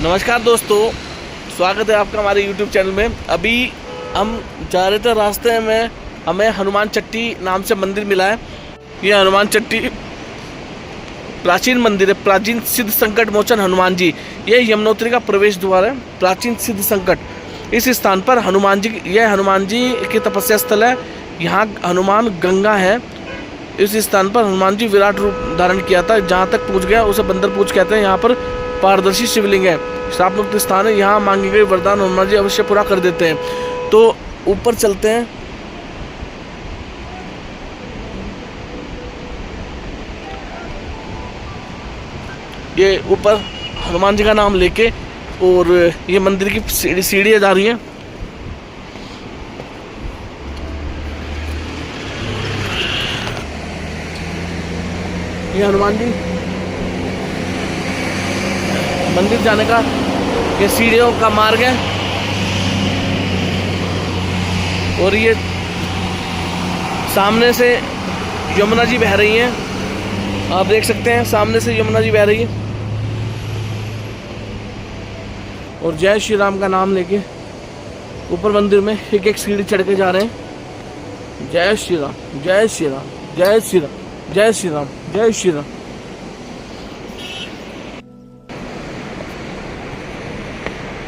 नमस्कार दोस्तों, स्वागत है आपका हमारे YouTube चैनल में। अभी हम जा रहे थे, रास्ते में हमें हनुमान चट्टी नाम से मंदिर मिला है। ये हनुमान चट्टी प्राचीन मंदिर है, प्राचीन सिद्ध संकट मोचन हनुमान जी। ये यमुनोत्री का प्रवेश द्वार है, प्राचीन सिद्ध संकट। इस स्थान पर हनुमान जी, यह हनुमान जी की तपस्या स्थल है। यहाँ हनुमान गंगा है। इस स्थान पर हनुमान जी विराट रूप धारण किया था। जहाँ तक पूछ गया उसे बंदर पूछ कहते हैं। यहाँ पर पारदर्शी शिवलिंग है, श्राप मुक्त स्थान है। यहाँ मांगे गए वरदान हनुमान जी अवश्य पूरा कर देते हैं। तो ऊपर चलते हैं। ये ऊपर हनुमान जी का नाम लेके और ये मंदिर की सीढ़ियाँ जा रही हैं। ये हनुमान जी मंदिर जाने का ये सीढ़ियों का मार्ग है। और ये सामने से यमुना जी बह रही हैं, आप देख सकते हैं। सामने से यमुना जी बह रही है। और जय श्री राम का नाम लेके ऊपर मंदिर में एक एक सीढ़ी चढ़ के जा रहे हैं। जय श्री राम, जय श्री राम, जय श्री राम, जय श्री राम, जय श्री राम।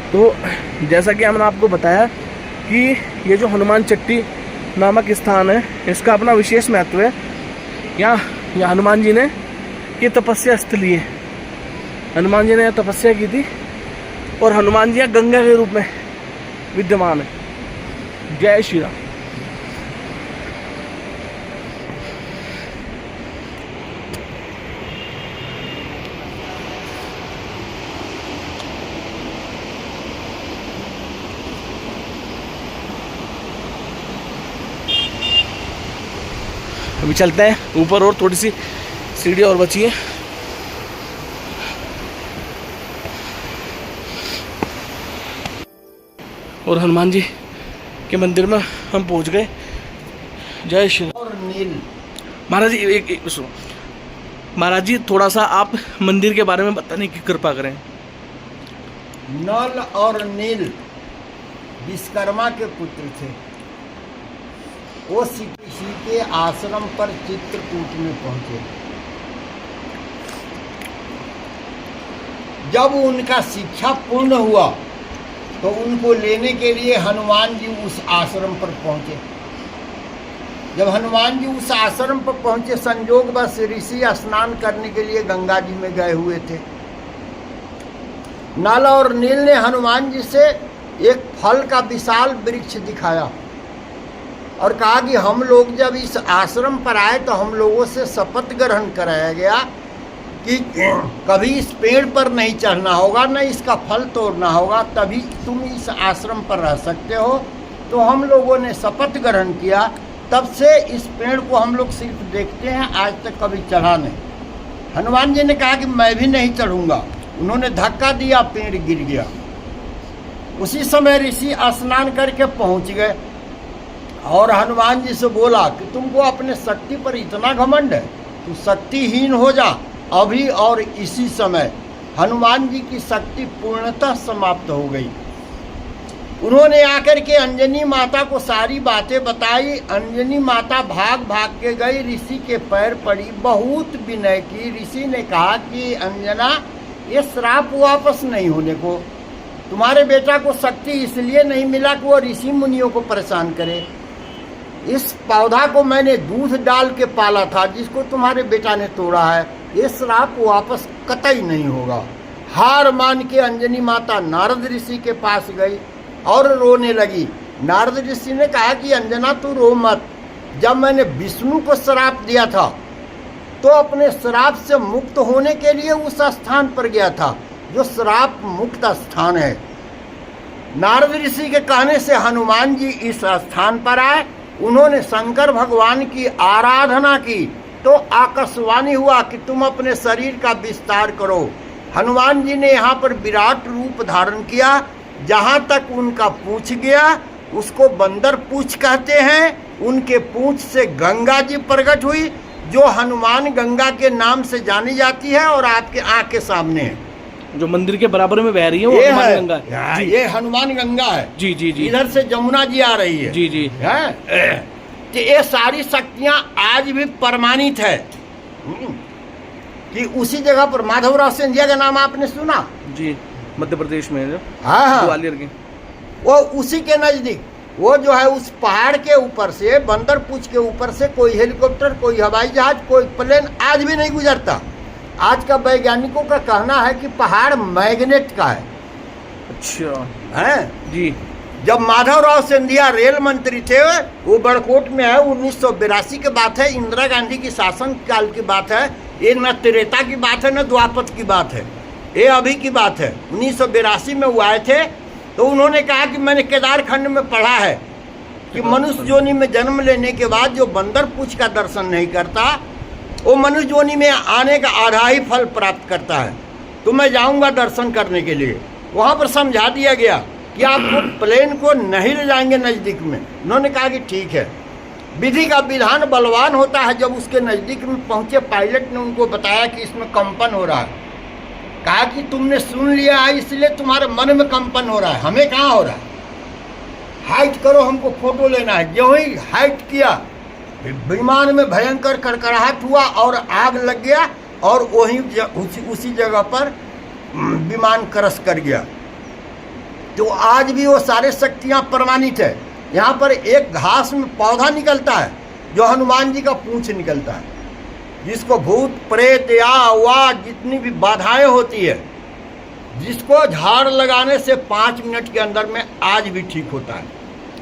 तो जैसा कि हमने आपको बताया कि ये जो हनुमान चट्टी नामक स्थान है, इसका अपना विशेष महत्व है। यहाँ हनुमान जी ने ये तपस्या स्थली है। हनुमान जी ने तपस्या की थी और हनुमान जी गंगा के रूप में विद्यमान है। जय श्री राम। अभी चलते हैं ऊपर, और थोड़ी सी सीढ़ी और बची है। और हनुमान जी के मंदिर में हम पहुंच गए। जय श्री राम। और नील महाराज जी, एक सुनो महाराज जी, थोड़ा सा आप मंदिर के बारे में बताने की कृपा करें। नल और नील विश्वकर्मा के पुत्र थे। वो ऋषि के आश्रम पर चित्रकूट में पहुंचे। जब उनका शिक्षा पूर्ण हुआ तो उनको लेने के लिए हनुमान जी उस आश्रम पर पहुंचे। जब हनुमान जी उस आश्रम पर पहुंचे, संयोग बस ऋषि स्नान करने के लिए गंगा जी में गए हुए थे। नल और नील ने हनुमान जी से एक फल का विशाल वृक्ष दिखाया और कहा कि हम लोग जब इस आश्रम पर आए तो हम लोगों से शपथ ग्रहण कराया गया कि कभी इस पेड़ पर नहीं चढ़ना होगा, न इसका फल तोड़ना होगा, तभी तुम इस आश्रम पर रह सकते हो। तो हम लोगों ने शपथ ग्रहण किया। तब से इस पेड़ को हम लोग सिर्फ देखते हैं, आज तक कभी चढ़ा नहीं। हनुमान जी ने कहा कि मैं भी नहीं चढ़ूंगा। उन्होंने धक्का दिया, पेड़ गिर गया। उसी समय ऋषि स्नान करके पहुंच गए और हनुमान जी से बोला कि तुमको अपने शक्ति पर इतना घमंड है, तू शक्तिहीन हो जा अभी। और इसी समय हनुमान जी की शक्ति पूर्णतः समाप्त हो गई। उन्होंने आकर के अंजनी माता को सारी बातें बताई। अंजनी माता भाग भाग के गई, ऋषि के पैर पड़ी, बहुत विनय की। ऋषि ने कहा कि अंजना, ये श्राप वापस नहीं होने को। तुम्हारे बेटा को शक्ति इसलिए नहीं मिला कि वो ऋषि मुनियों को परेशान करे। इस पौधा को मैंने दूध डाल के पाला था, जिसको तुम्हारे बेटा ने तोड़ा है। ये श्राप वापस कतई नहीं होगा। हार मान के अंजनी माता नारद ऋषि के पास गई और रोने लगी। नारद ऋषि ने कहा कि अंजना, तू रो मत। जब मैंने विष्णु को श्राप दिया था तो अपने श्राप से मुक्त होने के लिए उस स्थान पर गया था जो श्राप मुक्त स्थान है। नारद ऋषि के कहने से हनुमान जी इस स्थान पर आए। उन्होंने शंकर भगवान की आराधना की तो आकाशवाणी हुआ कि तुम अपने शरीर का विस्तार करो। हनुमान जी ने यहाँ पर विराट रूप धारण किया। जहाँ तक उनका पूंछ गया उसको बंदर पूंछ कहते हैं। उनके पूंछ से गंगा जी प्रकट हुई, जो हनुमान गंगा के नाम से जानी जाती है और आपके आँख के सामने है। जो मंदिर के बराबर में बह रही है वो ये हनुमान है, गंगा है। जी ये हनुमान गंगा है। जी जी जी इधर से जमुना जी आ रही है। जी जी है कि ये सारी शक्तियां आज भी प्रमाणित है कि उसी जगह पर माधवराव सिंधिया का नाम आपने सुना? जी, मध्य प्रदेश में है जो हाँ ग्वालियर की। वो उसी के नजदीक, वो जो है उस पहाड़ के ऊपर से, बंदर पूछ के ऊपर से कोई हेलीकॉप्टर, कोई हवाई जहाज, कोई प्लेन आज भी नहीं गुजरता। आज का वैज्ञानिकों का कहना है कि पहाड़ मैग्नेट का है। अच्छा हैं? जी जब माधवराव सिंधिया रेल मंत्री थे, वो बड़कोट में है, 1982 की बात है, इंदिरा गांधी की शासन काल की बात है। ये न त्रेता की बात है, न द्वापर की बात है, ये अभी की बात है। 1982 में वो आए थे, तो उन्होंने कहा कि मैंने केदार खंड में पढ़ा है कि मनुष्य योनि में जन्म लेने के बाद जो बंदर पूछ का दर्शन नहीं करता, वो मनुष्य योनि में आने का आधा ही फल प्राप्त करता है। तो मैं जाऊंगा दर्शन करने के लिए। वहाँ पर समझा दिया गया कि आपको प्लेन को नहीं ले जाएंगे नज़दीक में। उन्होंने कहा कि ठीक है। विधि का विधान बलवान होता है। जब उसके नज़दीक में पहुँचे, पायलट ने उनको बताया कि इसमें कंपन हो रहा है। कहा कि तुमने सुन लिया है इसलिए तुम्हारे मन में कंपन हो रहा है, हमें कहाँ हो रहा है। हाइट करो, हमको फोटो लेना है। जो ही हाइट किया, विमान में भयंकर कड़कड़ाहट हुआ और आग लग गया, और वहीं उसी जगह पर विमान क्रश कर गया। तो आज भी वो सारे शक्तियाँ प्रमाणित है। यहाँ पर एक घास में पौधा निकलता है जो हनुमान जी का पूंछ निकलता है, जिसको भूत प्रेत या वा जितनी भी बाधाएं होती है, जिसको झाड़ लगाने से 5 मिनट के अंदर में आज भी ठीक होता है।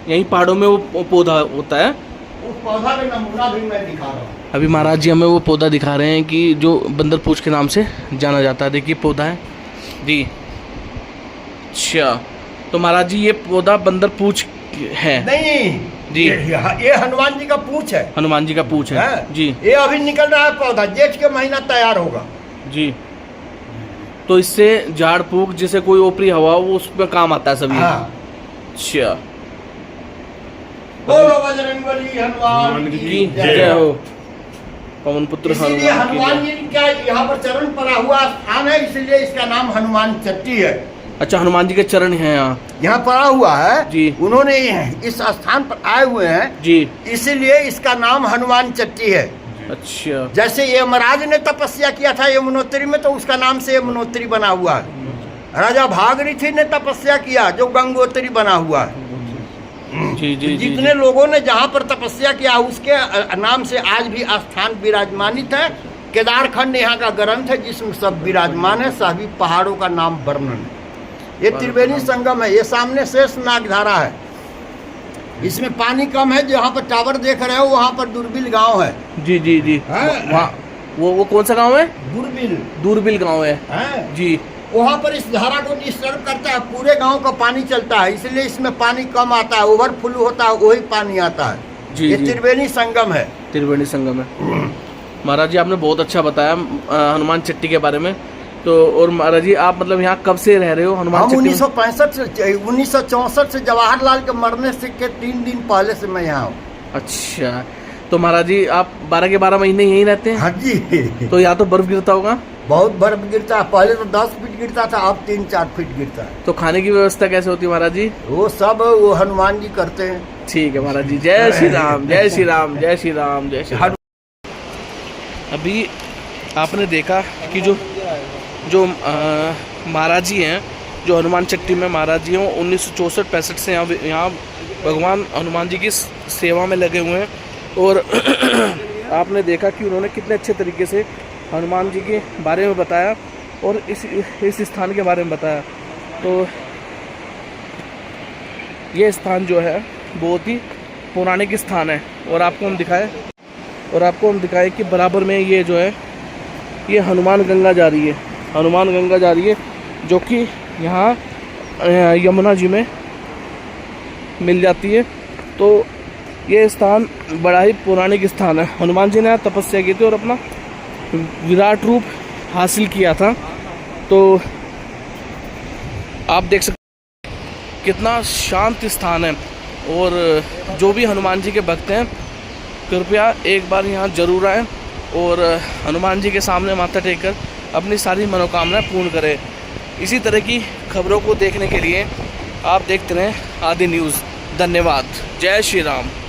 यही पहाड़ों में वो पौधा होता है। उस पौधा का नमूना भी मैं दिखा रहा हूँ। अभी महाराज जी हमें वो पौधा दिखा रहे हैं कि जो बंदर पूछ के नाम से जाना जाता है। देखिए पौधा है जी। अच्छा, तो महाराज जी ये पौधा बंदर पूछ है? नहीं जी, ये हनुमान जी का पूंछ है। हनुमान जी का पूछ है जी। ये अभी निकल रहा है पौधा, जेठ के महीना तैयार होगा जी। तो इससे झाड़ फूक, जिसे कोई ओपरी हवा हो, वो उस पर काम आता है सभी। हाँ। अच्छा, बोलो बजरंगबली हनुमान की जय हो। पवन पुत्र इसीलिए हनुमान हनुमान जी का यहाँ पर चरण पड़ा हुआ स्थान है, इसलिए इसका नाम हनुमान चट्टी है। अच्छा, हनुमान जी के चरण हैं यहाँ पड़ा हुआ है जी। उन्होंने इस स्थान पर आए हुए हैं जी, इसीलिए इसका नाम हनुमान चट्टी है। अच्छा, जैसे यमराज ने तपस्या किया था यमुनोत्री में, तो उसका नाम से यमुनोत्री बना हुआ है। राजा भागीरथी ने तपस्या किया, जो गंगोत्री बना हुआ है। जी जी। जितने लोगों ने जहाँ पर तपस्या किया, उसके नाम से आज भी स्थान विराजमानित है। केदार खंड यहाँ का ग्रंथ है, जिसमें सब विराजमान है, सभी पहाड़ों का नाम वर्णन है। ये त्रिवेणी संगम है। ये सामने शेष नागधारा है, इसमें पानी कम है। जहाँ पर टावर देख रहे हो, वहाँ पर दूरबिल गांव है। जी जी जी। वो कौन सा गांव है? दूरबिल गांव है जी। वहाँ पर इस धारा को डिस्टर्ब करता है, पूरे गांव का पानी चलता है, इसलिए इसमें पानी कम आता है, ओवरफ्लो होता है, वही पानी आता है जी। ये त्रिवेणी संगम है। त्रिवेणी संगम है। महाराज जी आपने बहुत अच्छा बताया हनुमान चट्टी के बारे में। तो और महाराज जी आप मतलब यहाँ कब से रह रहे हो हनुमान हम चट्टी? 1964 से जवाहरलाल के मरने से के 3 दिन पहले से मैं यहाँ हूँ। अच्छा, तो महाराज जी आप 12 के 12 महीने यहीं रहते हैं? हाँ जी। तो यहाँ तो बर्फ गिरता होगा? बहुत बर्फ गिरता है। पहले तो 10 फीट गिरता था, अब 3-4 फीट गिरता है। तो खाने की व्यवस्था कैसे होती है महाराज जी? वो सब वो हनुमान जी करते हैं। ठीक है महाराज जी। जय श्री राम, जय श्री राम, जय श्री राम, जय श्री राम। अभी आपने देखा कि जो महाराज जी हैं, जो हनुमान चट्टी में महाराज जी हैं, 1964-65 से यहाँ भगवान हनुमान जी की सेवा में लगे हुए हैं। और आपने देखा कि उन्होंने कितने अच्छे तरीके से हनुमान जी के बारे में बताया और इस स्थान के बारे में बताया। तो ये स्थान जो है बहुत ही पौराणिक स्थान है। और आपको हम दिखाएं कि बराबर में ये जो है, ये हनुमान गंगा जा रही है। हनुमान गंगा जा रही है, जो कि यहाँ यमुना जी में मिल जाती है। तो ये स्थान बड़ा ही पौराणिक स्थान है। हनुमान जी ने यहाँ तपस्या की थी और अपना विराट रूप हासिल किया था। तो आप देख सकते कितना शांत स्थान है। और जो भी हनुमान जी के भक्त हैं, कृपया एक बार यहाँ जरूर आएँ और हनुमान जी के सामने माथा टेक कर अपनी सारी मनोकामनाएं पूर्ण करें। इसी तरह की खबरों को देखने के लिए आप देखते रहें आदि न्यूज़। धन्यवाद। जय श्री राम।